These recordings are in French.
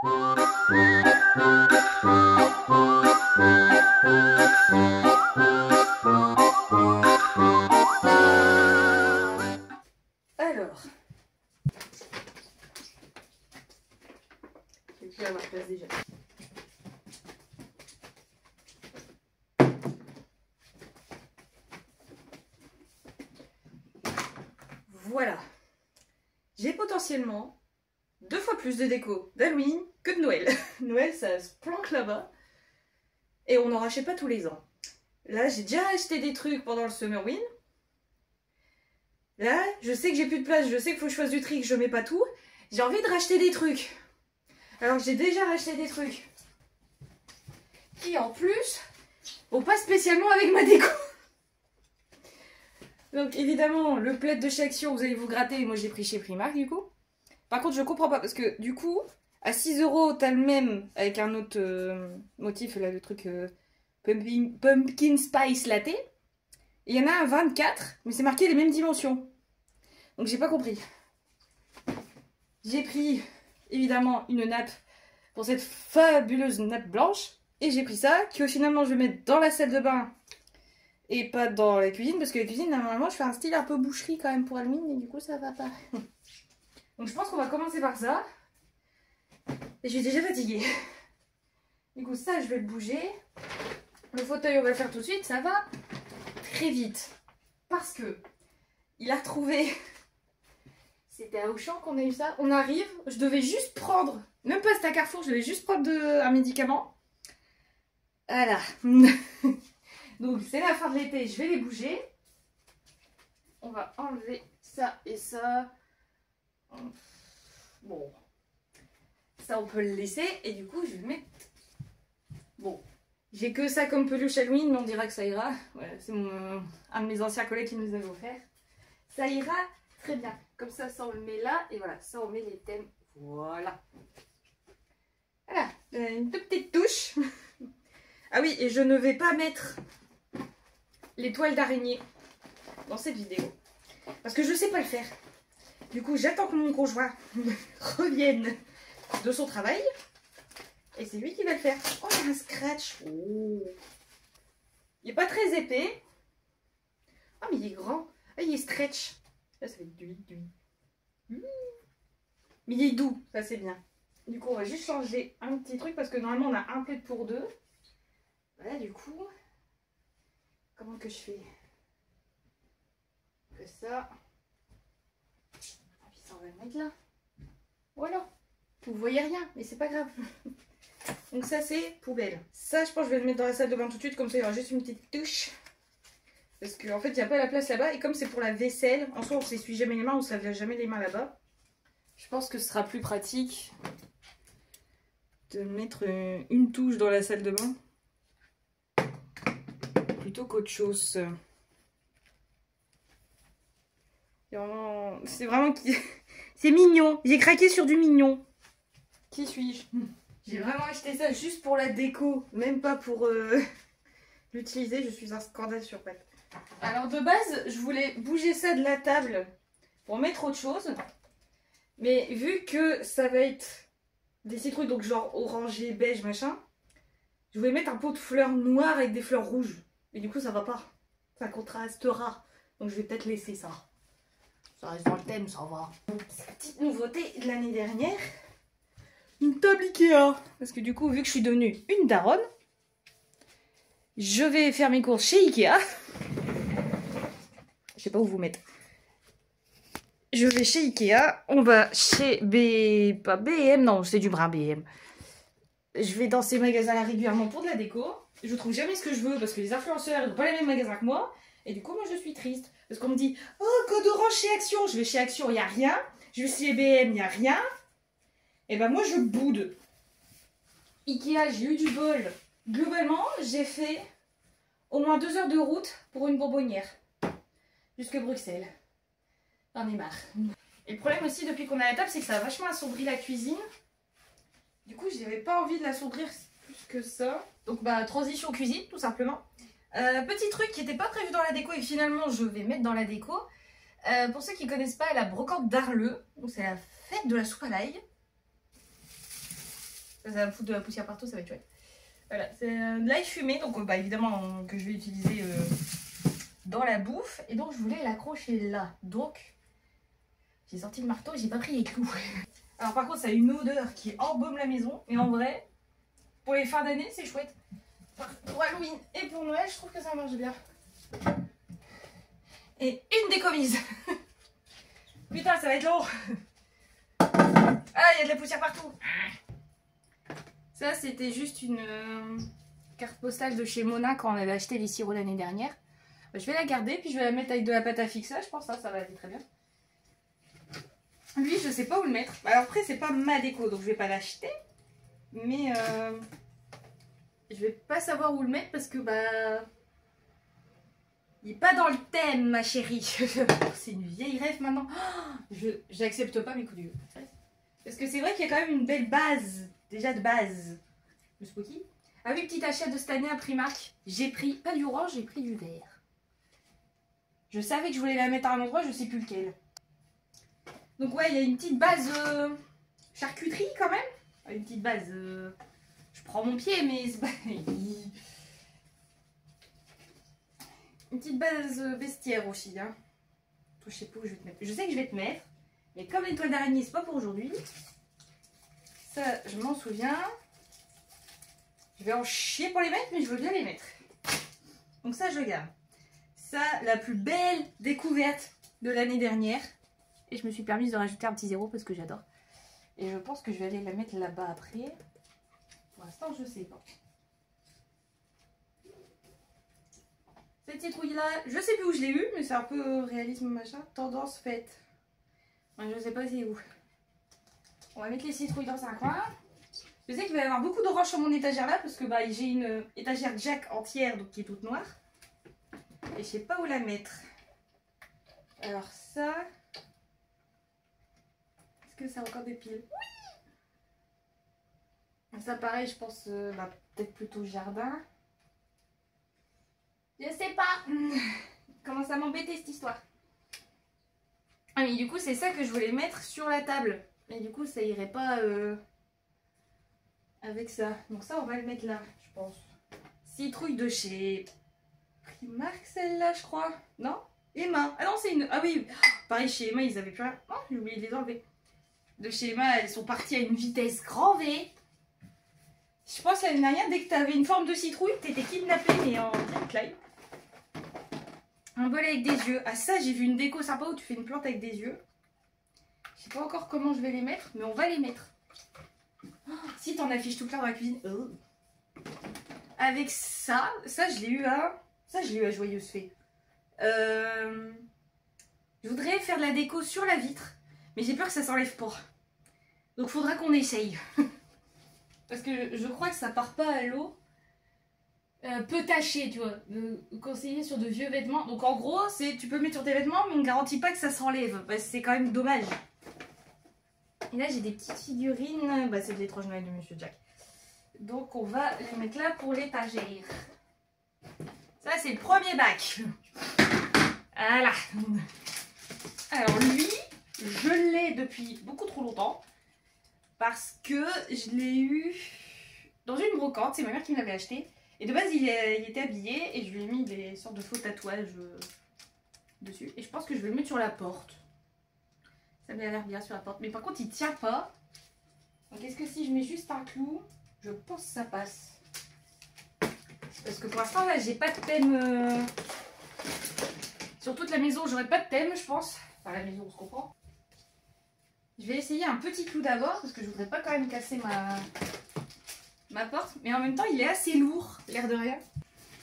Alors, je vais plus avoir place déjà. Voilà, j'ai potentiellement 2 fois plus de déco d'Halloween que de Noël. Noël, ça se planque là-bas et on n'en rachète pas tous les ans. Là, j'ai déjà acheté des trucs pendant le Summerwin. Là, je sais que j'ai plus de place, je sais qu'il faut que je fasse du tri, que je mets pas tout. J'ai envie de racheter des trucs. Alors j'ai déjà racheté des trucs qui, en plus, vont pas spécialement avec ma déco. Donc évidemment, le plaid de chez Action, vous allez vous gratter. Moi, j'ai pris chez Primark, du coup. Par contre, je comprends pas, parce que, du coup, à 6 €, t'as le même, avec un autre motif, là, le truc Pumpkin Spice Latte. Il y en a un 24, mais c'est marqué les mêmes dimensions. Donc j'ai pas compris. J'ai pris évidemment une nappe pour cette fabuleuse nappe blanche. Et j'ai pris ça, que finalement je vais mettre dans la salle de bain et pas dans la cuisine. Parce que la cuisine, normalement, je fais un style un peu boucherie quand même pour Halloween. Et du coup, ça va pas. Donc je pense qu'on va commencer par ça. Et je suis déjà fatiguée. Du coup, ça, je vais le bouger. Le fauteuil, on va le faire tout de suite. Ça va très vite. Parce que il a retrouvé... C'était à Auchan qu'on a eu ça. On arrive, je devais juste prendre, même pas c'était à Carrefour, je devais juste prendre un médicament. Voilà. Donc c'est la fin de l'été, je vais les bouger. On va enlever ça et ça. Bon. Ça on peut le laisser et du coup je vais le mettre... Bon. J'ai que ça comme peluche Halloween, mais on dira que ça ira. Voilà, c'est un de mes anciens collègues qui nous les avait offert. Ça ira très bien. Comme ça, ça on le met là. Et voilà, ça on met les thèmes. Voilà. Voilà, une toute petite touche. Ah oui, et je ne vais pas mettre les toiles d'araignée dans cette vidéo. Parce que je ne sais pas le faire. Du coup, j'attends que mon conjoint revienne de son travail. Et c'est lui qui va le faire. Oh, il y a un scratch. Oh. Il n'est pas très épais. Oh, mais il est grand. Ah, il est stretch. Là, ça va être du. Mais il est doux. Ça, c'est bien. Du coup, on va juste changer un petit truc parce que normalement, on a un plaid pour deux. Voilà, du coup. Comment que je fais? Que ça. Et puis ça, on va le mettre là. Voilà. Vous voyez rien, mais c'est pas grave. Donc ça c'est poubelle. Ça je pense que je vais le mettre dans la salle de bain tout de suite, comme ça il y aura juste une petite touche. Parce qu'en fait il n'y a pas la place là-bas. Et comme c'est pour la vaisselle, en soi on ne s'essuie jamais les mains, on ne se lave jamais les mains là-bas. Je pense que ce sera plus pratique de mettre une touche dans la salle de bain plutôt qu'autre chose. C'est vraiment... C'est mignon. J'ai craqué sur du mignon. Qui suis-je? J'ai vraiment acheté ça juste pour la déco, même pas pour l'utiliser. Je suis un scandale sur pattes. Alors de base, je voulais bouger ça de la table pour mettre autre chose. Mais vu que ça va être des citrouilles, donc genre orangé, beige, machin, je voulais mettre un pot de fleurs noires avec des fleurs rouges. Et du coup, ça va pas. Ça contrastera. Donc je vais peut-être laisser ça. Ça reste dans le thème, ça va. Petite nouveauté de l'année dernière. Une table Ikea. Parce que du coup, vu que je suis devenue une daronne, je vais faire mes courses chez Ikea. Je sais pas où vous mettre. Je vais chez Ikea. On va chez pas BM, non, c'est du brin BM. Je vais dans ces magasins-là régulièrement pour de la déco. Je trouve jamais ce que je veux parce que les influenceurs n'ont pas les mêmes magasins que moi. Et du coup, moi, je suis triste. Parce qu'on me dit, oh, code orange chez Action. Je vais chez Action, il n'y a rien. Je vais chez BM, il n'y a rien. Et ben moi, je boude. Ikea, j'ai eu du bol. Globalement, j'ai fait au moins 2 heures de route pour une bonbonnière. Jusque Bruxelles. J'en ai marre. Et le problème aussi, depuis qu'on est à la table, c'est que ça a vachement assombri la cuisine. Du coup, je n'avais pas envie de l'assombrir plus que ça. Donc, bah, transition cuisine, tout simplement. Petit truc qui n'était pas prévu dans la déco et que finalement, je vais mettre dans la déco. Pour ceux qui ne connaissent pas, la brocante d'Arleux. Donc, c'est la fête de la soupe à l'ail. Ça va me foutre de la poussière partout, ça va être chouette. Voilà, c'est de l'ail fumé, donc bah, évidemment que je vais utiliser dans la bouffe. Et donc je voulais l'accrocher là. Donc j'ai sorti le marteau, j'ai pas pris les clous. Alors par contre ça a une odeur qui embaume la maison. Et en vrai, pour les fins d'année c'est chouette. Pour Halloween et pour Noël, je trouve que ça marche bien. Et une décommise. Putain, ça va être long. Ah, il y a de la poussière partout. Ça, c'était juste une carte postale de chez Mona quand on avait acheté les sirops l'année dernière. Je vais la garder, puis je vais la mettre avec de la pâte à fixage. Je pense que ça va aller très bien. Lui, je sais pas où le mettre. Alors après, c'est pas ma déco, donc je vais pas l'acheter. Mais je vais pas savoir où le mettre parce que bah... il est pas dans le thème, ma chérie. C'est une vieille rêve maintenant. J'accepte pas mes coups de gueule. Parce que c'est vrai qu'il y a quand même une belle base. Déjà de base. Le Spooky. Ah oui, petit achat de cette année à Primark. J'ai pris, pas du orange, j'ai pris du vert. Je savais que je voulais la mettre à un endroit, je sais plus lequel. Donc ouais, il y a une petite base charcuterie quand même. Une petite base... je prends mon pied, mais c'est pas... Une petite base vestiaire aussi. Hein. Je sais pas où je vais te mettre. Je sais que je vais te mettre. Mais comme les toiles d'araignée, c'est pas pour aujourd'hui. Ça, je m'en souviens. Je vais en chier pour les mettre, mais je veux bien les mettre. Donc ça, je garde. Ça, la plus belle découverte de l'année dernière. Et je me suis permise de rajouter un petit zéro parce que j'adore. Et je pense que je vais aller la mettre là-bas après. Pour l'instant, je sais pas. Cette citrouille là, je sais plus où je l'ai eu, mais c'est un peu réalisme machin. Tendance faite. Ouais, je sais pas c'est où. On va mettre les citrouilles dans un coin. Je sais qu'il va y avoir beaucoup d'orange sur mon étagère là parce que bah, j'ai une étagère Jack entière donc qui est toute noire. Et je sais pas où la mettre. Alors ça... est-ce que ça a encore des piles? Oui. Ça pareil je pense bah, peut-être plutôt jardin. Je sais pas. Commence à m'embêter cette histoire. Ah mais du coup c'est ça que je voulais mettre sur la table. Mais du coup ça irait pas avec ça. Donc ça on va le mettre là je pense. Citrouille de chez Primark celle-là je crois. Non? Emma. Ah non c'est une... ah oui. Pareil chez Emma ils avaient plus rien. Oh j'ai oublié de les enlever. De chez Emma elles sont parties à une vitesse grand V. Je pense l'année dernière dès que tu avais une forme de citrouille t'étais kidnappée mais en direct live. Un bol avec des yeux. Ah ça j'ai vu une déco sympa où tu fais une plante avec des yeux. Je sais pas encore comment je vais les mettre, mais on va les mettre. Oh, si t'en affiches tout clair dans la cuisine. Oh. Avec ça, je l'ai eu à... ça je l'ai eu à Joyeuse Fée. Je voudrais faire de la déco sur la vitre, mais j'ai peur que ça s'enlève pas. Donc faudra qu'on essaye. Parce que je crois que ça part pas à l'eau. Peu taché, tu vois, conseiller sur de vieux vêtements. Donc en gros, c'est tu peux mettre sur tes vêtements, mais on ne garantit pas que ça s'enlève. Bah, c'est quand même dommage. Et là, j'ai des petites figurines. Bah, c'est de l'étrange Noël de Monsieur Jack. Donc on va les mettre là pour l'étagère. Ça, c'est le premier bac. Voilà. Alors lui, je l'ai depuis beaucoup trop longtemps. Parce que je l'ai eu dans une brocante. C'est ma mère qui me l'avait acheté. Et de base, il était habillé et je lui ai mis des sortes de faux tatouages dessus. Et je pense que je vais le mettre sur la porte. Ça m'a l'air bien sur la porte. Mais par contre, il tient pas. Donc, est-ce que si je mets juste un clou, je pense que ça passe. Parce que pour l'instant, là, j'ai pas de thème. Sur toute la maison, j'aurai pas de thème, je pense. Enfin, la maison, on se comprend. Je vais essayer un petit clou d'abord parce que je voudrais pas quand même casser ma porte, mais en même temps il est assez lourd, l'air de rien.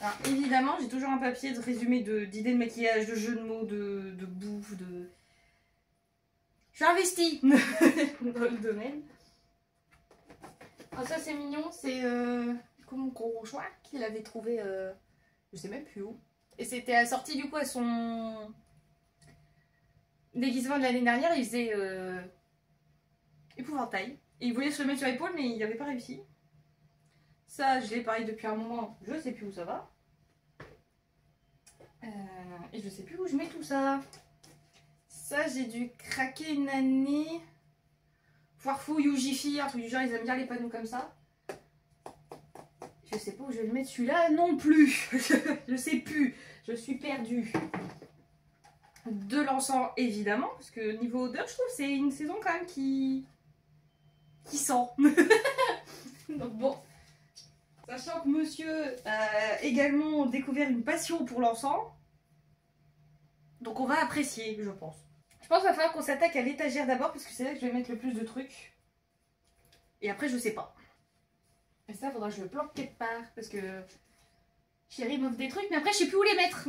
Alors évidemment j'ai toujours un papier de résumé d'idées de maquillage, de jeux de mots, de bouffe, de... Je suis investie dans le domaine. Alors ça c'est mignon, c'est mon conjoint qui l'avait trouvé, je sais même plus où. Et c'était assorti du coup à son déguisement de l'année dernière, il faisait épouvantail. Et il voulait se le mettre sur l'épaule mais il n'avait pas réussi. Ça, je l'ai pareil depuis un moment, je sais plus où ça va. Et je sais plus où je mets tout ça. Ça, j'ai dû craquer une année Foirefouille ou Jiffy, un truc du genre, ils aiment bien les panneaux comme ça. Je sais pas où je vais le mettre celui-là non plus. Je sais plus, je suis perdue. De l'encens évidemment, parce que niveau odeur, je trouve que c'est une saison quand même qui sent. Donc bon, sachant que monsieur a également découvert une passion pour l'encens, donc on va apprécier, je pense. Je pense qu'il va falloir qu'on s'attaque à l'étagère d'abord, parce que c'est là que je vais mettre le plus de trucs. Et après, je sais pas. Et ça, faudra que je le planque quelque part, parce que chérie m'offre des trucs, mais après, je sais plus où les mettre.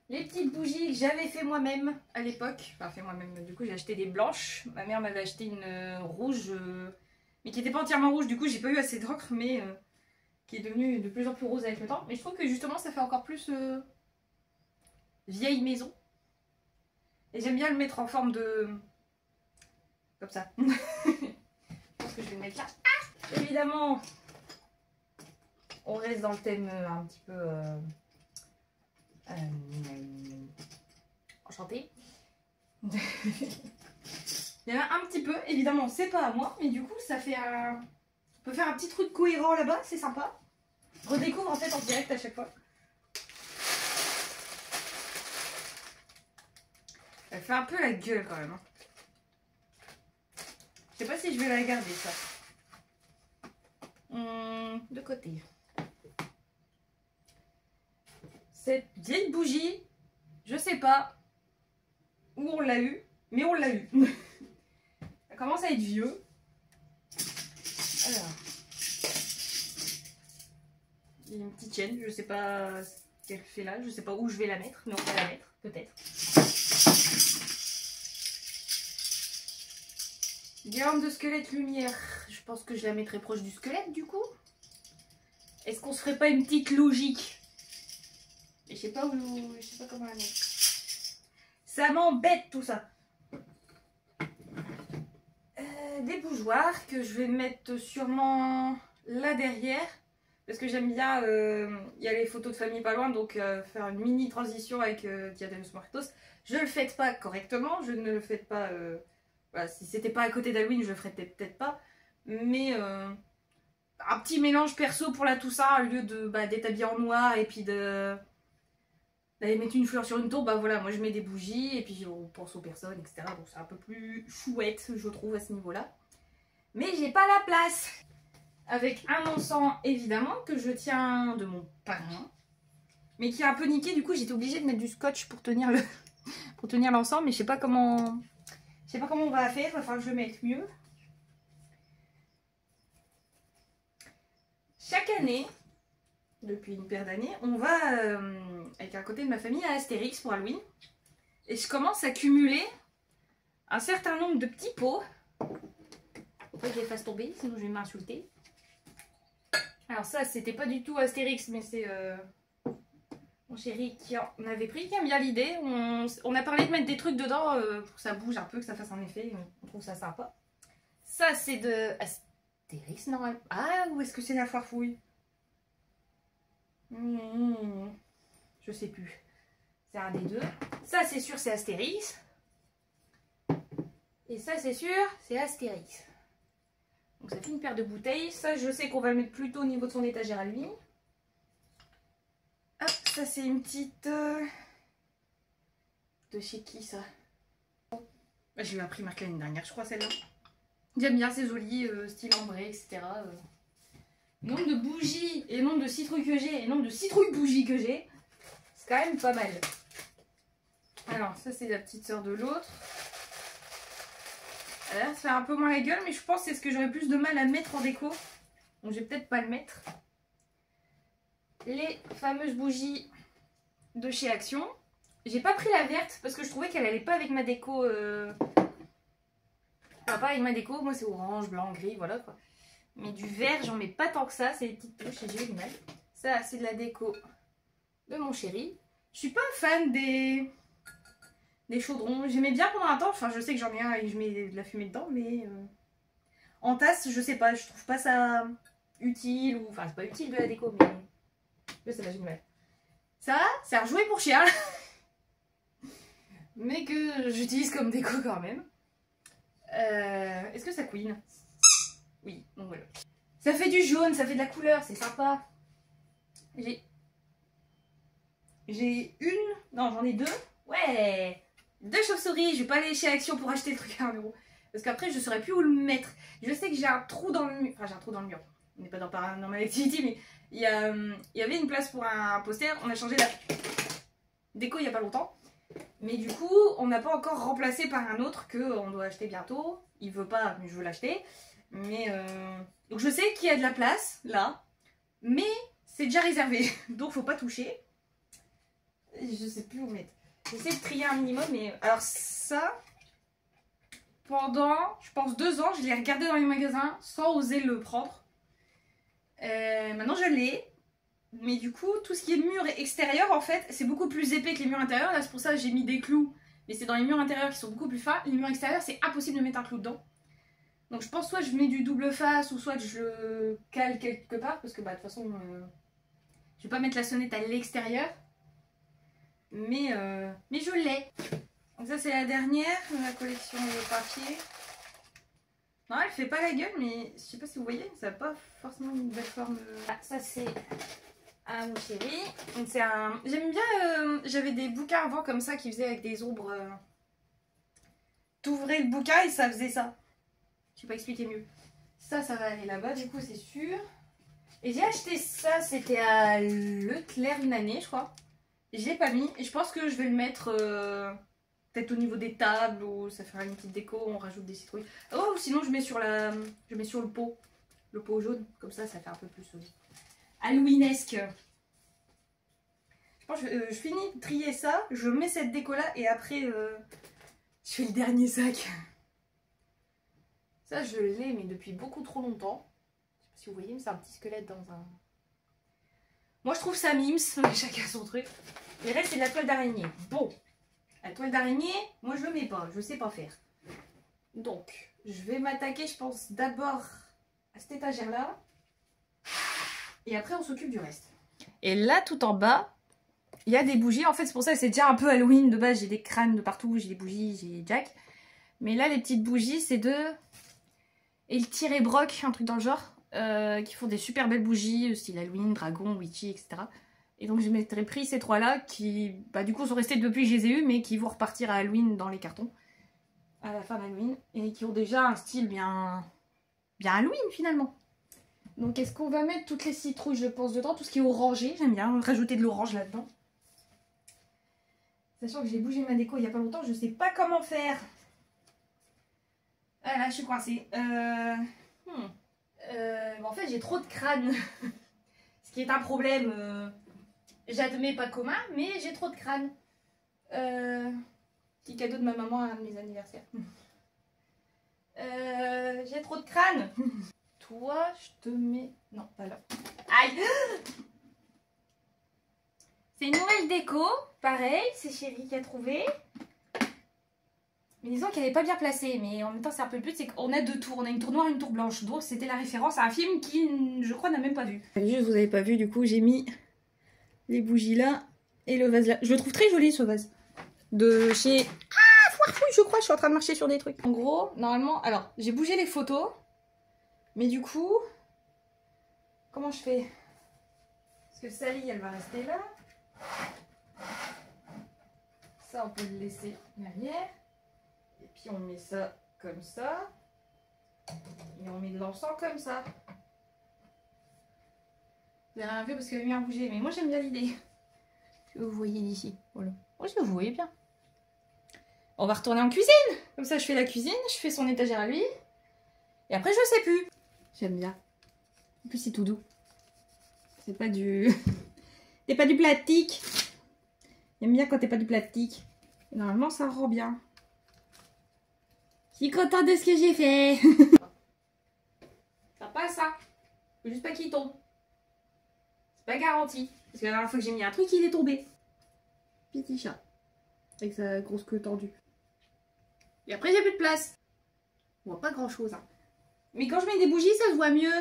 Les petites bougies que j'avais fait moi-même à l'époque. Enfin, fait moi-même, du coup, j'ai acheté des blanches. Ma mère m'avait acheté une rouge, mais qui n'était pas entièrement rouge. Du coup, j'ai pas eu assez d'encre, mais qui est devenue de plus en plus rose avec le temps. Mais je trouve que justement, ça fait encore plus vieille maison. Et j'aime bien le mettre en forme de... comme ça. Je pense que je vais le mettre là. Ah, évidemment, on reste dans le thème un petit peu... enchantée. Il y en a un petit peu, évidemment, c'est pas à moi, mais du coup, ça fait un... On peut faire un petit truc cohérent là-bas, c'est sympa. Je redécouvre en fait en direct à chaque fois. Elle fait un peu la gueule quand même. Je sais pas si je vais la garder ça. De côté. Cette vieille bougie, je sais pas où on l'a eu, mais on l'a eu. Ça commence à être vieux. Alors. Il y a une petite chaîne, je sais pas ce qu'elle fait là, je sais pas où je vais la mettre, mais on va la mettre, peut-être. Guirlande de squelette lumière, je pense que je la mettrai proche du squelette du coup. Est-ce qu'on se ferait pas une petite logique? Et je sais pas où, je sais pas comment la mettre. Ça m'embête tout ça. Des bougeoirs que je vais mettre sûrement là derrière. Parce que j'aime bien, il y a les photos de famille pas loin, donc faire une mini transition avec Dia de los Muertos. Je le fête pas correctement, je ne le fête pas... voilà, si c'était pas à côté d'Halloween, je le ferais peut-être pas. Mais un petit mélange perso pour la Toussaint, au lieu de d'être habillé en noir et puis d'aller mettre une fleur sur une tour, bah voilà, moi je mets des bougies et puis on pense aux personnes, etc. Donc c'est un peu plus chouette, je trouve, à ce niveau-là. Mais j'ai pas la place. Avec un encens, évidemment, que je tiens de mon parrain, mais qui est un peu niqué, du coup j'étais obligée de mettre du scotch pour tenir le pour tenir l'encens, mais je sais pas comment on va faire, il va falloir que je le mette mieux. Chaque année, depuis une paire d'années, on va avec un côté de ma famille à Astérix pour Halloween, et je commence à cumuler un certain nombre de petits pots. Faut pas que je les fasse tomber, sinon je vais m'insulter. Alors ça, c'était pas du tout Astérix, mais c'est mon chéri qui en avait pris, qui aime bien l'idée. On a parlé de mettre des trucs dedans pour que ça bouge un peu, que ça fasse un effet. On trouve ça sympa. Ça, c'est de Astérix, normalement. Ah, ou est-ce que c'est la Foirefouille? Je sais plus. C'est un des deux. Ça, c'est sûr, c'est Astérix. Et ça, c'est sûr, c'est Astérix. Donc ça fait une paire de bouteilles. Ça, je sais qu'on va le mettre plutôt au niveau de son étagère à lui. Hop, ça c'est une petite... De chez qui ça? J'ai eu un prix marqué l'année dernière, je crois, celle-là. J'aime bien, c'est joli, style ambré, etc. Nombre de bougies et nombre de citrouilles que j'ai et nombre de citrouilles bougies que j'ai, c'est quand même pas mal. Alors, ça c'est la petite sœur de l'autre. Ça fait un peu moins la gueule, mais je pense que c'est ce que j'aurais plus de mal à mettre en déco. Donc je vais peut-être pas le mettre. Les fameuses bougies de chez Action. J'ai pas pris la verte parce que je trouvais qu'elle allait pas avec ma déco. Enfin, pas avec ma déco, moi c'est orange, blanc, gris, voilà quoi. Mais du vert, j'en mets pas tant que ça, c'est des petites touches et j'ai eu du mal. Ça, c'est de la déco de mon chéri. Je suis pas fan des chaudrons. J'aimais bien pendant un temps, enfin je sais que j'en ai un et je mets de la fumée dedans, mais en tasse, je sais pas, je trouve pas ça utile, ou enfin c'est pas utile de la déco, mais je sais pas, j'ai du mal. Ça, c'est un jouet pour chien, mais que j'utilise comme déco quand même. Est-ce que ça couine? Oui, donc voilà. Ça fait du jaune, ça fait de la couleur, c'est sympa. J'ai une... Non, j'en ai deux. Ouais, 2 chauves-souris. Je vais pas aller chez Action pour acheter le truc à 1 euro. Parce qu'après, je saurais plus où le mettre. Je sais que j'ai un trou dans le mur. Enfin, j'ai un trou dans le mur. On n'est pas dans Paranormal Activity, mais il y avait une place pour un poster. On a changé la déco il y a pas longtemps. Mais du coup, on n'a pas encore remplacé par un autre qu'on doit acheter bientôt. Il veut pas, mais je veux l'acheter. Mais donc je sais qu'il y a de la place, là. Mais c'est déjà réservé. Donc faut pas toucher. Je sais plus où mettre. J'essaie de trier un minimum, mais... Alors ça, pendant, je pense 2 ans, je l'ai regardé dans les magasins sans oser le prendre. Maintenant je l'ai. Mais du coup, tout ce qui est mur extérieur, en fait, c'est beaucoup plus épais que les murs intérieurs. Là, c'est pour ça que j'ai mis des clous. Mais c'est dans les murs intérieurs qui sont beaucoup plus fins. Les murs extérieurs, c'est impossible de mettre un clou dedans. Donc je pense soit je mets du double face ou soit je le cale quelque part. Parce que bah, de toute façon, je vais pas mettre la sonnette à l'extérieur. Mais je l'ai. Donc ça c'est la dernière de la collection de papier. Non, elle fait pas la gueule, mais je sais pas si vous voyez, ça n'a pas forcément une belle forme. Ah, ça c'est un chéri. Donc c'est un... J'aime bien, j'avais des bouquins avant comme ça qui faisaient avec des ombres. T'ouvrais le bouquin et ça faisait ça. Je sais pas expliquer mieux. Ça va aller là-bas du coup c'est sûr. Et j'ai acheté ça, c'était à Leclerc une année je crois. Je l'ai pas mis et je pense que je vais le mettre peut-être au niveau des tables ou ça fera une petite déco, on rajoute des citrouilles. Oh, sinon je mets sur le pot. Le pot jaune, comme ça fait un peu plus halloweenesque. Je pense que je finis de trier ça, je mets cette déco là et après je fais le dernier sac. Ça je l'ai mais depuis beaucoup trop longtemps. Je sais pas si vous voyez mais c'est un petit squelette dans un... Moi je trouve ça mimes, chacun son truc. Les restes c'est de la toile d'araignée. Bon, la toile d'araignée, moi je ne mets pas, je sais pas faire. Donc, je vais m'attaquer je pense d'abord à cette étagère là. Et après on s'occupe du reste. Et là tout en bas, il y a des bougies. En fait c'est pour ça que c'est déjà un peu Halloween. De base j'ai des crânes de partout, j'ai des bougies, j'ai Jack. Mais là les petites bougies c'est de Eltir et Brock, un truc dans le genre. Qui font des super belles bougies, style Halloween, dragon, witchy, etc. Et donc je m'étais pris ces 3 là qui, bah, du coup sont restés depuis que je les ai eus, mais qui vont repartir à Halloween dans les cartons. À la fin d'Halloween. Et qui ont déjà un style bien Halloween finalement. Donc est-ce qu'on va mettre toutes les citrouilles je pense dedans, tout ce qui est orangé, j'aime bien rajouter de l'orange là-dedans. Sachant que j'ai bougé ma déco il n'y a pas longtemps, je sais pas comment faire. Ah là je suis coincée. En fait j'ai trop de crânes. Ce qui est un problème, j'admets pas commun, mais j'ai trop de crânes. Petit cadeau de ma maman à un de mes anniversaires. J'ai trop de crânes. Toi je te mets... Non pas là. Aïe. C'est une nouvelle déco. Pareil, c'est Chérie qui a trouvé. Mais disons qu'elle n'est pas bien placée, mais en même temps c'est un peu le but, c'est qu'on a 2 tours, on a une tour noire et une tour blanche, donc c'était la référence à un film qui, je crois, n'a même pas vu. Juste, vous avez pas vu, du coup j'ai mis les bougies là et le vase là. Je le trouve très joli ce vase. De chez... Ah, Foirefouille, je crois, je suis en train de marcher sur des trucs. En gros, normalement, alors, j'ai bougé les photos, mais du coup, comment je fais? Parce que Sally, elle va rester là. Ça, on peut le laisser derrière. Et puis on met ça comme ça. Et on met de l'encens comme ça. Vous avez rien vu parce que la lumière a bougé. Mais moi j'aime bien l'idée. Que vous voyez d'ici. Voilà. Oui, vous voyez bien. On va retourner en cuisine. Comme ça je fais la cuisine. Je fais son étagère à lui. Et après je sais plus. J'aime bien. En plus c'est tout doux. C'est pas du... C'est pas du plastique. J'aime bien quand t'es pas du plastique. Et normalement ça rend bien. Je suis contente de ce que j'ai fait. Ça passe ça. Faut juste pas qu'il tombe. C'est pas garanti. Parce que la dernière fois que j'ai mis un truc, il est tombé. Petit chat. Avec sa grosse queue tendue. Et après j'ai plus de place. On voit pas grand chose. Hein. Mais quand je mets des bougies, ça se voit mieux.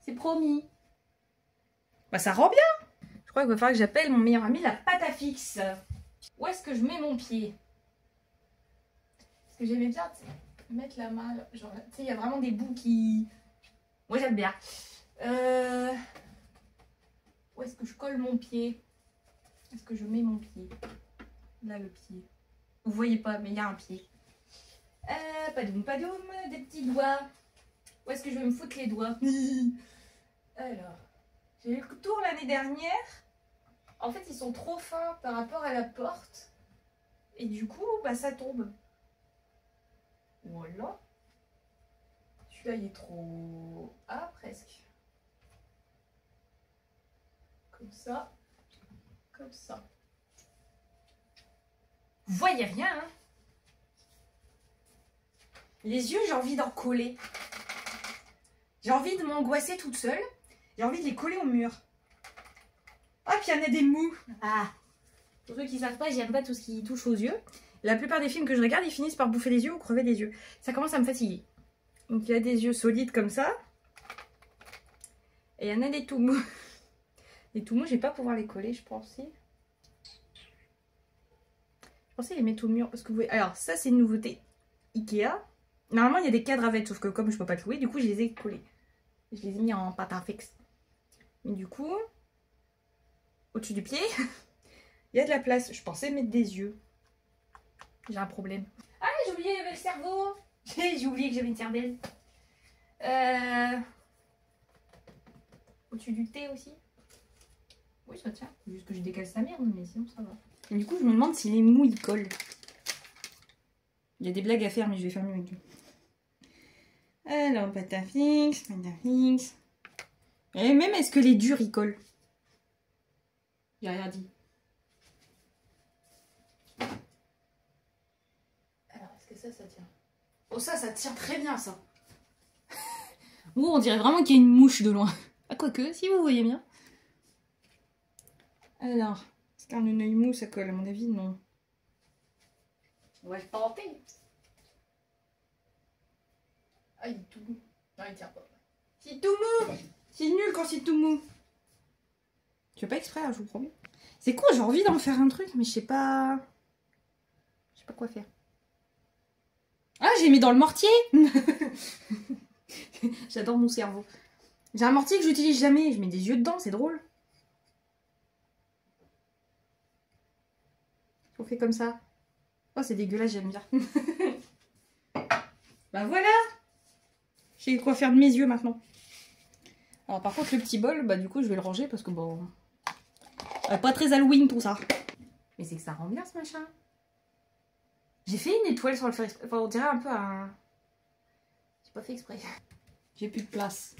C'est promis. Bah ça rend bien. Je crois qu'il va falloir que j'appelle mon meilleur ami la pâte à fixe. Où est-ce que je mets mon pied? Parce que j'aimais bien mettre la main, genre, tu sais, il y a vraiment des bouts qui... Moi, j'aime bien. Où est-ce que je colle mon pied? Est-ce que je mets mon pied? Là, le pied. Vous voyez pas, mais il y a un pied. Padoum, padoum, des petits doigts. Où est-ce que je vais me foutre les doigts? Alors, j'ai eu le tour l'année dernière. En fait, ils sont trop fins par rapport à la porte. Et du coup, bah, ça tombe. Voilà. Celui-là, il est trop... Ah, presque. Comme ça. Comme ça. Vous voyez rien, hein? Les yeux, j'ai envie d'en coller. J'ai envie de m'angoisser toute seule. J'ai envie de les coller au mur. Ah, puis il y en a des mous. Ah. Pour ceux qui ne savent pas, j'aime pas tout ce qui touche aux yeux. La plupart des films que je regarde, ils finissent par bouffer les yeux ou crever les yeux. Ça commence à me fatiguer. Donc il y a des yeux solides comme ça. Et il y en a des tout mous. Les tout mous, je vais pas pouvoir les coller, je pensais. Je pensais les mettre au mur. Parce que vous voyez... Alors, ça, c'est une nouveauté Ikea. Normalement, il y a des cadres avec, sauf que comme je peux pas le louer, du coup, je les ai collés. Je les ai mis en pâte à fixe. Mais du coup, au-dessus du pied, il y a de la place. Je pensais mettre des yeux. J'ai un problème. Ah, j'ai oublié le cerveau. J'ai oublié que j'avais une cervelle. Au-dessus du thé aussi. Oui, ça tient. Juste que je décale sa merde, mais sinon ça va. Et du coup, je me demande si les mous, ils collent. Il y a des blagues à faire, mais je vais faire mieux avec eux. Alors, pâte à fixe, pâte à fixe. Et même, est-ce que les durs, ils collent? J'ai rien dit. Alors, est-ce que ça tient? Oh, ça tient très bien, ça. Oh, on dirait vraiment qu'il y a une mouche de loin. Ah, quoique, si vous voyez bien. Alors, est-ce qu'un œil mou, ça colle? À mon avis, non. On va le tenter. Ah, il est tout mou. Non, il tient pas. C'est tout mou. C'est nul quand c'est tout mou. Je fais pas exprès, hein, je vous promets. C'est con, j'ai envie d'en faire un truc, mais je sais pas... Je sais pas quoi faire. Ah, j'ai mis dans le mortier. J'adore mon cerveau. J'ai un mortier que j'utilise jamais. Je mets des yeux dedans, c'est drôle. On fait comme ça. Oh, c'est dégueulasse, j'aime bien. Bah voilà. J'ai quoi faire de mes yeux maintenant. Alors par contre, le petit bol, bah du coup, je vais le ranger parce que bon... pas très Halloween tout ça. Mais c'est que ça rend bien ce machin. J'ai fait une étoile sans le faire exprès. Enfin, on dirait un peu un... J'ai pas fait exprès. J'ai plus de place.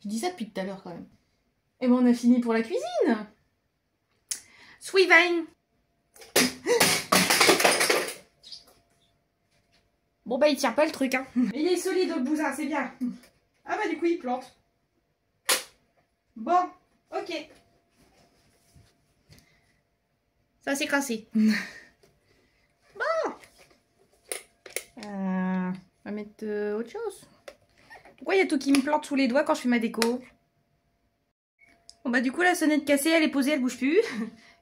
Je dis ça depuis tout à l'heure quand même. Et bon, on a fini pour la cuisine. Suivant. Bon bah il tient pas le truc hein. Il est solide le bousin, c'est bien. Ah bah du coup il plante. Bon, ok. Ça c'est cassé. Bon. On va mettre autre chose. Pourquoi il y a tout qui me plante sous les doigts quand je fais ma déco? Bon bah du coup la sonnette cassée, elle est posée, elle bouge plus.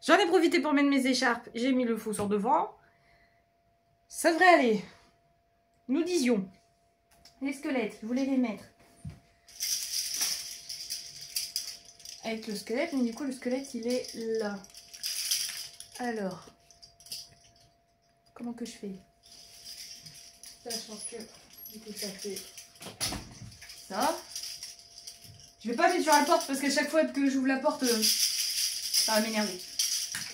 J'en ai profité pour mettre mes écharpes. J'ai mis le faux sur devant. Ça devrait aller. Nous disions. Les squelettes, je voulais les mettre. Avec le squelette, mais du coup le squelette il est là. Alors. Comment que je fais? Sachant que du coup ça fait ça. Je vais pas mettre sur la porte parce qu'à chaque fois que j'ouvre la porte, ça va m'énerver.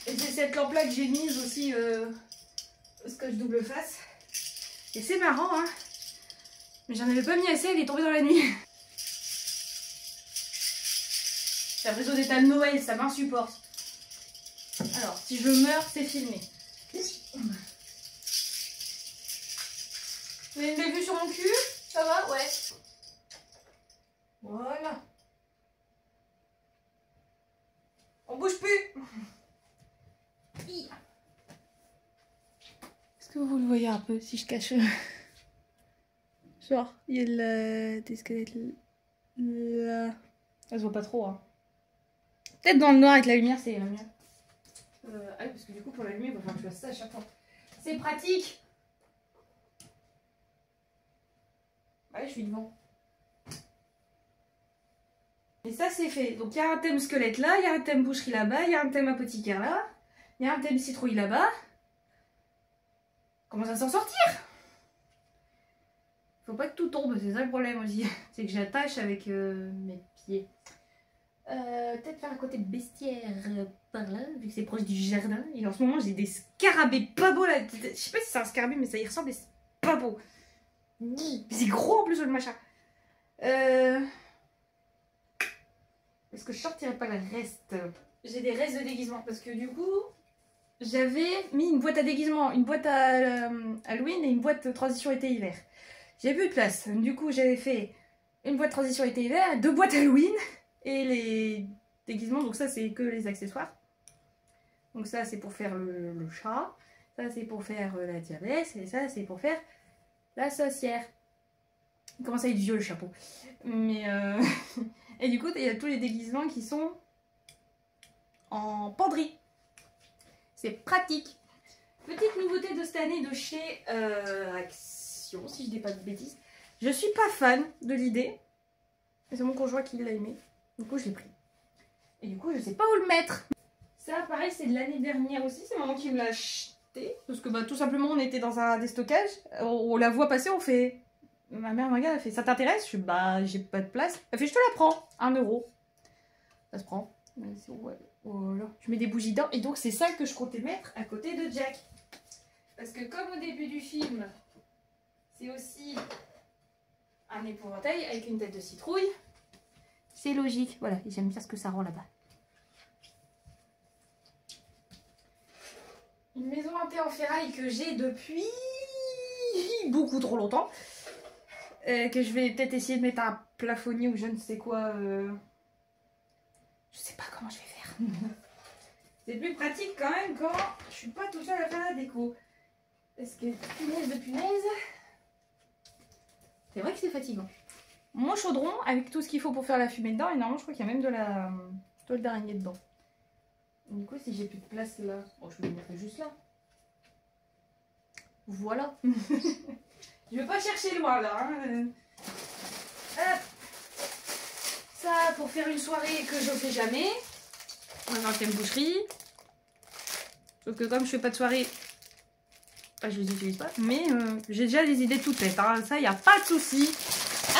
Et c'est cette lampe là que j'ai mise aussi au scotch double face. Et c'est marrant hein. Mais j'en avais pas mis assez, elle est tombée dans la nuit. J'ai l'impression d'être à Noël, ça m'insupporte. Alors, si je meurs, c'est filmé. Vous avez une belle vue sur mon cul? Ça va? Ouais. Voilà. On bouge plus. Est-ce que vous le voyez un peu si je cache? Genre, il y a des squelettes là. Ça se voit pas trop, hein. Peut-être dans le noir avec la lumière, c'est mieux. Ah oui, parce que du coup, pour la lumière, il va falloir que je fasse ça à chaque fois. C'est pratique. Ouais, je suis devant. Et ça, c'est fait. Donc, il y a un thème squelette là, il y a un thème boucherie là-bas, il y a un thème apothicaire là, il y a un thème citrouille là-bas. Comment ça s'en sortir? Faut pas que tout tombe, c'est ça le problème aussi. C'est que j'attache avec mes pieds. Peut-être faire un côté bestiaire par là, vu que c'est proche du jardin. Et en ce moment, j'ai des scarabées pas beaux là. Je sais pas si c'est un scarabée, mais ça y ressemble et c'est pas beau. C'est gros en plus le machin. Est-ce que je sortirais pas le reste? J'ai des restes de déguisement parce que du coup, j'avais mis une boîte à déguisement, une boîte à Halloween et une boîte transition été-hiver. J'ai plus de place. Du coup, j'avais fait une boîte transition été-hiver, 2 boîtes Halloween et les déguisements. Donc ça, c'est que les accessoires. Donc ça, c'est pour faire le chat. Ça, c'est pour faire la diablesse. Et ça, c'est pour faire la sorcière. Il commence à être vieux le chapeau. Mais et du coup, il y a tous les déguisements qui sont en penderie. C'est pratique. Petite nouveauté de cette année de chez Action, si je dis pas de bêtises. Je suis pas fan de l'idée. C'est mon conjoint qui l'a aimé. Du coup, je l'ai pris. Et du coup, je sais pas où le mettre. Ça, pareil, c'est de l'année dernière aussi. C'est maman qui me l'a acheté. Parce que bah, tout simplement, on était dans un déstockage. On la voit passer, on fait... Ma mère me regarde, elle fait, ça t'intéresse? Je suis, bah, j'ai pas de place. Elle fait, je te la prends. 1 €. Ça se prend. Ouais. Voilà. Je mets des bougies dedans. Et donc, c'est ça que je comptais mettre à côté de Jack. Parce que comme au début du film, c'est aussi un épouvantail avec une tête de citrouille. C'est logique. Voilà. Et j'aime bien ce que ça rend là-bas. Une maison hantée en ferraille que j'ai depuis beaucoup trop longtemps. Que je vais peut-être essayer de mettre un plafonnier ou je ne sais quoi. Je sais pas comment je vais faire. C'est plus pratique quand même quand je suis pas toute seule à faire la déco. Parce que punaise de punaise. C'est vrai que c'est fatigant. Mon chaudron avec tout ce qu'il faut pour faire la fumée dedans. Et normalement je crois qu'il y a même de la toile d'araignée dedans. Du coup si j'ai plus de place là. Bon je vais le mettre juste là. Voilà. Je vais pas chercher loin là. Hein. Hop. Ça pour faire une soirée que je fais jamais. On a un thème boucherie. Sauf que comme je fais pas de soirée, bah, je les utilise pas. Mais j'ai déjà des idées toutes faites. Hein. Ça, il n'y a pas de souci.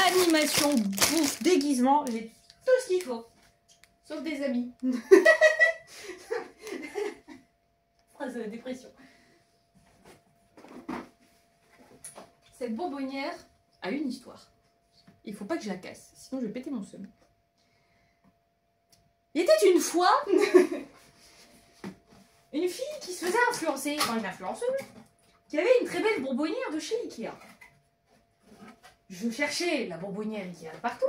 Animation, bouffe, déguisement. J'ai tout ce qu'il faut. Sauf des amis. Phrase de dépression. Cette bonbonnière a une histoire. Il faut pas que je la casse, sinon je vais péter mon seum. Il était une fois une fille qui se faisait influencer, enfin une influenceuse, qui avait une très belle bonbonnière de chez Ikea. Je cherchais la bonbonnière Ikea partout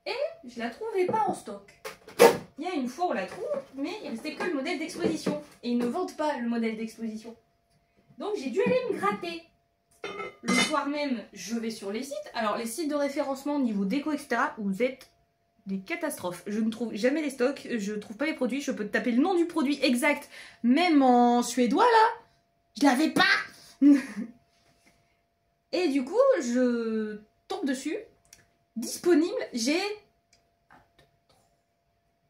et je la trouvais pas en stock. Il y a une fois on la trouve, mais il restait que le modèle d'exposition et ils ne vendent pas le modèle d'exposition. Donc j'ai dû aller me gratter. Le soir même, je vais sur les sites. Alors les sites de référencement niveau déco, etc. Vous êtes des catastrophes. Je ne trouve jamais les stocks, je trouve pas les produits. Je peux te taper le nom du produit exact, même en suédois là. Je l'avais pas. Et du coup, je tombe dessus. Disponible, j'ai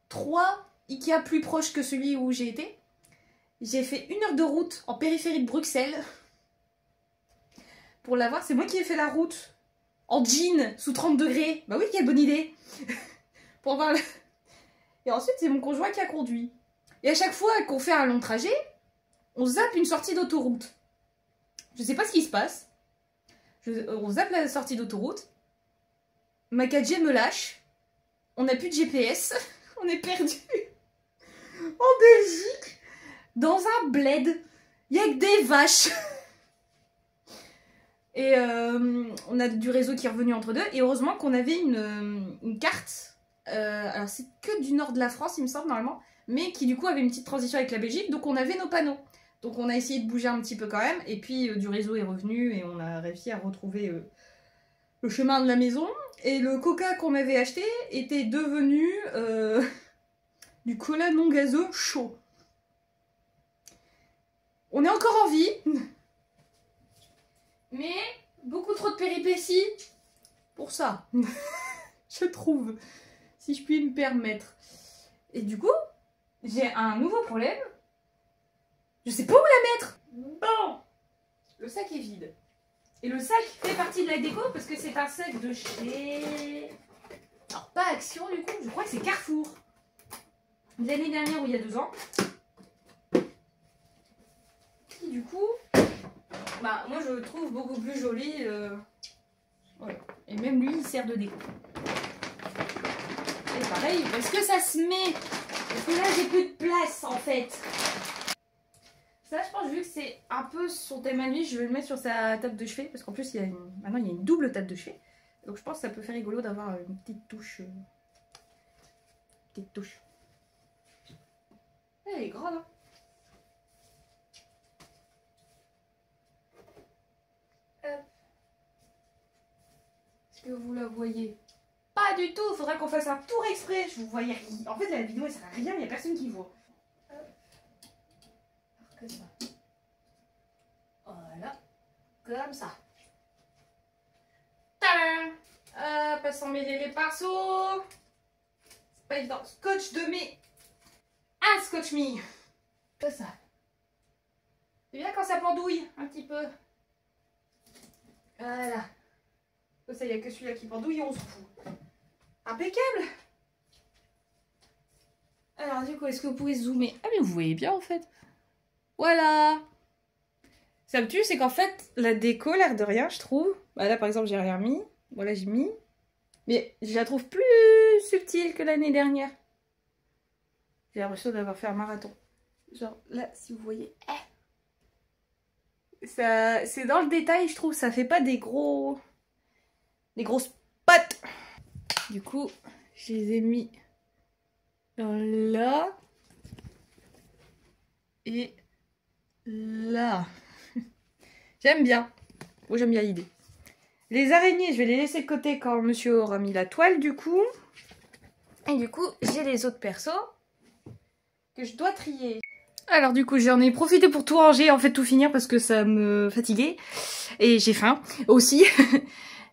3 Ikea plus proches que celui où j'ai été. J'ai fait 1 heure de route en périphérie de Bruxelles pour l'avoir. C'est moi qui ai fait la route en jean sous 30 degrés. Bah oui, quelle bonne idée. Pour voir le... Et ensuite, c'est mon conjoint qui a conduit. Et à chaque fois qu'on fait un long trajet, on zappe une sortie d'autoroute. Je sais pas ce qui se passe. On zappe la sortie d'autoroute. Ma 4G me lâche. On n'a plus de GPS. On est perdu en Belgique. Dans un bled, il y a que des vaches. Et on a du réseau qui est revenu entre deux. Et heureusement qu'on avait une carte. Alors c'est que du nord de la France, il me semble, normalement. Mais qui du coup avait une petite transition avec la Belgique. Donc on avait nos panneaux. Donc on a essayé de bouger un petit peu quand même. Et puis du réseau est revenu. Et on a réussi à retrouver le chemin de la maison. Et le coca qu'on avait acheté était devenu du cola non gazeux chaud. On est encore en vie. Mais beaucoup trop de péripéties pour ça. Je trouve, si je puis me permettre. Et du coup, j'ai un nouveau problème. Je sais pas où la mettre. Bon, le sac est vide. Et le sac fait partie de la déco parce que c'est un sac de chez... Alors pas Action du coup, je crois que c'est Carrefour. L'année dernière ou il y a 2 ans. Qui du coup, bah moi je le trouve beaucoup plus joli. Voilà. Et même lui il sert de déco. Et pareil, parce que ça se met. Parce que là j'ai plus de place en fait. Ça je pense vu que c'est un peu son thème à lui, je vais le mettre sur sa table de chevet. Parce qu'en plus maintenant il y a une double table de chevet. Donc je pense que ça peut faire rigolo d'avoir une petite touche. Petite touche. Elle est grande hein. Est-ce que vous la voyez? Pas du tout, il faudra qu'on fasse un tour exprès. Je vous voyais rien. En fait, la vidéo, elle sert à rien, il n'y a personne qui voit. Comme ça. Voilà. Comme ça. Tadam! Pas sans mêler les pinceaux. C'est pas évident. Scotch de mai. Un scotch me. Comme ça. C'est bien quand ça pendouille un petit peu. Voilà. Ça, il n'y a que celui-là qui pendouille, on se fout. Impeccable. Alors du coup, est-ce que vous pouvez zoomer? Ah mais vous voyez bien en fait. Voilà. Ça me tue, c'est qu'en fait, la déco, l'air de rien, je trouve. Bah là par exemple, j'ai rien mis. Voilà, j'ai mis. Mais je la trouve plus subtile que l'année dernière. J'ai l'impression d'avoir fait un marathon. Genre là, si vous voyez. Ça, c'est dans le détail, je trouve. Ça fait pas des grosses spots. Du coup, je les ai mis là et là. J'aime bien. Moi, j'aime bien l'idée. Les araignées, je vais les laisser de côté quand monsieur aura mis la toile, du coup. Et du coup, j'ai les autres persos que je dois trier. Alors du coup, j'en ai profité pour tout ranger, en fait tout finir parce que ça me fatiguait. Et j'ai faim aussi.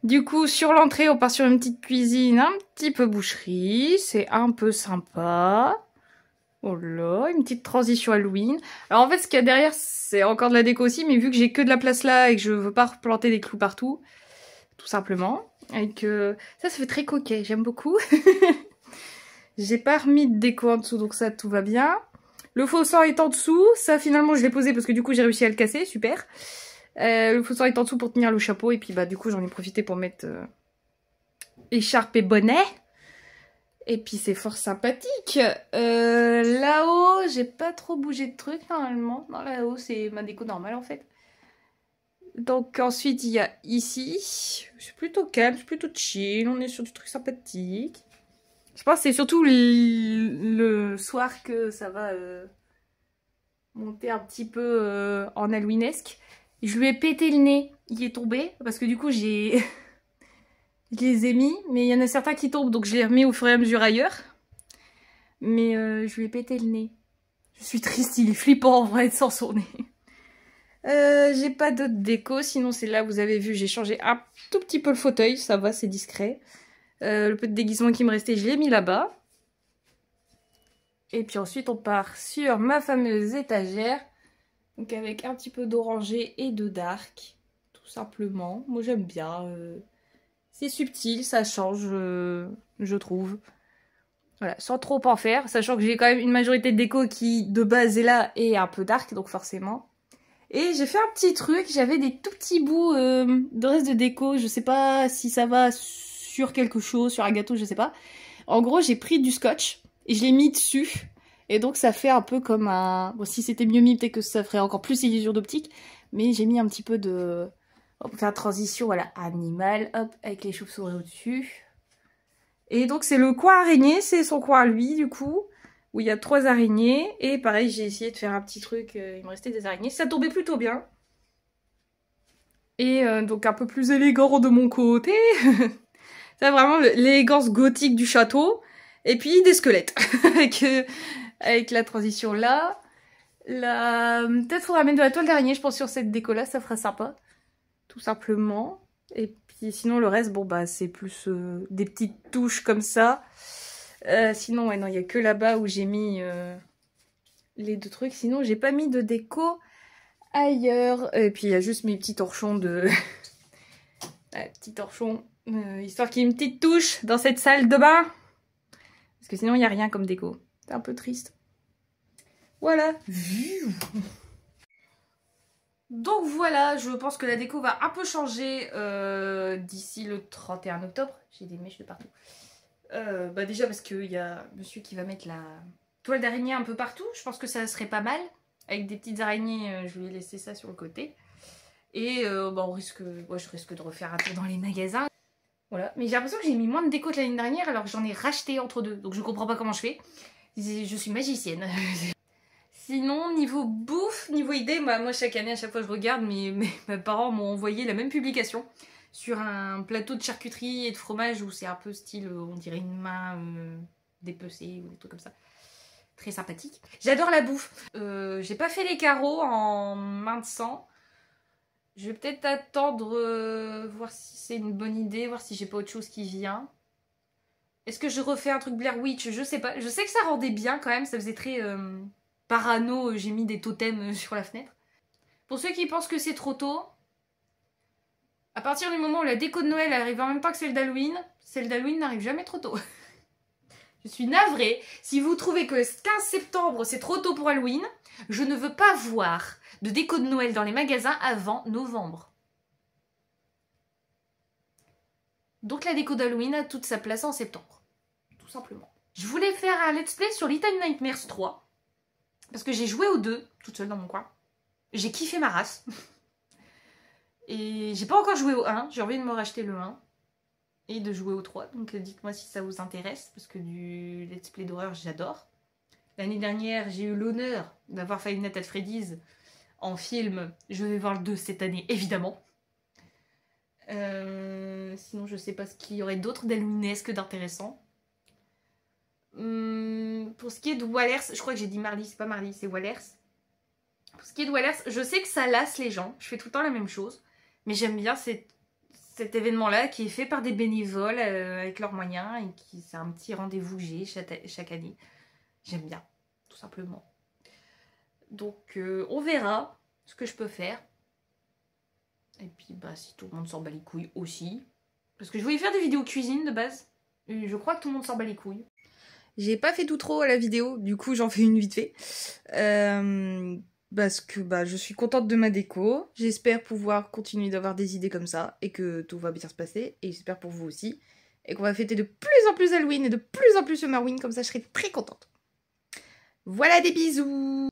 Du coup, sur l'entrée, on part sur une petite cuisine, un petit peu boucherie. C'est un peu sympa. Oh là, une petite transition Halloween. Alors en fait, ce qu'il y a derrière, c'est encore de la déco aussi, mais vu que j'ai que de la place là et que je veux pas replanter des clous partout, tout simplement. Et que ça fait très coquet, j'aime beaucoup. J'ai pas remis de déco en dessous, donc ça, tout va bien. Le faux sang est en dessous. Ça, finalement, je l'ai posé parce que du coup, j'ai réussi à le casser. Super. Le faux sang est en dessous pour tenir le chapeau. Et puis, bah, du coup, j'en ai profité pour mettre écharpe et bonnet. Et puis, c'est fort sympathique. Là-haut, j'ai pas trop bougé de trucs, normalement. Non, là-haut, c'est ma déco normale, en fait. Donc, ensuite, il y a ici. C'est plutôt calme, c'est plutôt chill. On est sur du truc sympathique. Je pense que c'est surtout le soir que ça va monter un petit peu en halloweenesque. Je lui ai pété le nez, il est tombé, parce que du coup je les ai mis, mais il y en a certains qui tombent, donc je les remets au fur et à mesure ailleurs. Mais je lui ai pété le nez. Je suis triste, il est flippant en vrai sans son nez. J'ai pas d'autres déco, sinon c'est là, vous avez vu, j'ai changé un tout petit peu le fauteuil, ça va, c'est discret. Le peu de déguisement qui me restait, je l'ai mis là-bas. Et puis ensuite, on part sur ma fameuse étagère. Donc avec un petit peu d'orangé et de dark. Tout simplement. Moi, j'aime bien. C'est subtil, ça change, je trouve. Voilà, sans trop en faire. Sachant que j'ai quand même une majorité de déco qui, de base, est là et un peu dark, donc forcément. Et j'ai fait un petit truc. J'avais des tout petits bouts de reste de déco. Je sais pas si ça va sur quelque chose, sur un gâteau, je sais pas. En gros, j'ai pris du scotch et je l'ai mis dessus. Et donc, ça fait un peu comme un... Bon, si c'était mieux mis, peut-être que ça ferait encore plus illusion d'optique. Mais j'ai mis un petit peu de... On peut faire transition, voilà, animal, hop, avec les chauves-souris au-dessus. Et donc, c'est le coin araignée, c'est son coin à lui, du coup, où il y a 3 araignées. Et pareil, j'ai essayé de faire un petit truc, il me restait des araignées. Ça tombait plutôt bien. Et donc, un peu plus élégant de mon côté. C'est vraiment l'élégance gothique du château. Et puis des squelettes. avec la transition là. Peut-être faudra mettre de la toile d'araignée, je pense, sur cette déco là, ça fera sympa. Tout simplement. Et puis sinon le reste, bon bah c'est plus des petites touches comme ça. Sinon ouais non, il n'y a que là-bas où j'ai mis les deux trucs. Sinon j'ai pas mis de déco ailleurs. Et puis il y a juste mes petits torchons de... petits torchons, histoire qu'il y ait une petite touche dans cette salle de bain. Parce que sinon il n'y a rien comme déco. C'est un peu triste. Voilà. Donc voilà, je pense que la déco va un peu changer d'ici le 31 octobre. J'ai des mèches de partout. Bah déjà parce qu'il y a monsieur qui va mettre la toile d'araignée un peu partout. Je pense que ça serait pas mal. Avec des petites araignées, je vais laisser ça sur le côté. Et bah je risque de refaire un tour dans les magasins. Voilà, mais j'ai l'impression que j'ai mis moins de déco que l'année dernière alors que j'en ai racheté entre deux. Donc je comprends pas comment je fais. Je suis magicienne. Sinon, niveau bouffe, niveau idée, moi chaque année, à chaque fois je regarde, mes parents m'ont envoyé la même publication sur un plateau de charcuterie et de fromage où c'est un peu style, on dirait une main dépecée ou des trucs comme ça. Très sympathique. J'adore la bouffe. J'ai pas fait les carreaux en main de sang. Je vais peut-être attendre, voir si c'est une bonne idée, voir si j'ai pas autre chose qui vient. Est-ce que je refais un truc Blair Witch? Je sais pas. Je sais que ça rendait bien quand même, ça faisait très... parano, j'ai mis des totems sur la fenêtre. Pour ceux qui pensent que c'est trop tôt, à partir du moment où la déco de Noël arrive en même temps que celle d'Halloween n'arrive jamais trop tôt. Je suis navrée. Si vous trouvez que 15 septembre c'est trop tôt pour Halloween, je ne veux pas voir de déco de Noël dans les magasins avant novembre. Donc la déco d'Halloween a toute sa place en septembre. Tout simplement. Je voulais faire un let's play sur Little Nightmares 3. Parce que j'ai joué aux 2, toute seule dans mon coin. J'ai kiffé ma race. Et j'ai pas encore joué au 1. J'ai envie de me racheter le 1. Et de jouer au 3. Donc dites-moi si ça vous intéresse. Parce que du let's play d'horreur, j'adore. L'année dernière, j'ai eu l'honneur d'avoir Five Nights at Freddy's en film. Je vais voir le 2 cette année, évidemment. Sinon, je sais pas ce qu'il y aurait d'autre d'halloweenesque d'intéressant. Pour ce qui est de Wallers, je crois que j'ai dit Marley, c'est pas Marley, c'est Wallers. Pour ce qui est de Wallers, je sais que ça lasse les gens, je fais tout le temps la même chose, mais j'aime bien cet événement-là qui est fait par des bénévoles avec leurs moyens et qui c'est un petit rendez-vous que j'ai chaque année. J'aime bien, tout simplement. Donc on verra ce que je peux faire. Et puis bah si tout le monde s'en bat les couilles aussi. Parce que je voulais faire des vidéos cuisine de base. Et je crois que tout le monde s'en bat les couilles. J'ai pas fait tout trop à la vidéo, du coup j'en fais une vite fait. Parce que bah, je suis contente de ma déco. J'espère pouvoir continuer d'avoir des idées comme ça et que tout va bien se passer. Et j'espère pour vous aussi. Et qu'on va fêter de plus en plus Halloween et de plus en plus Summerween, comme ça je serai très contente. Voilà, des bisous!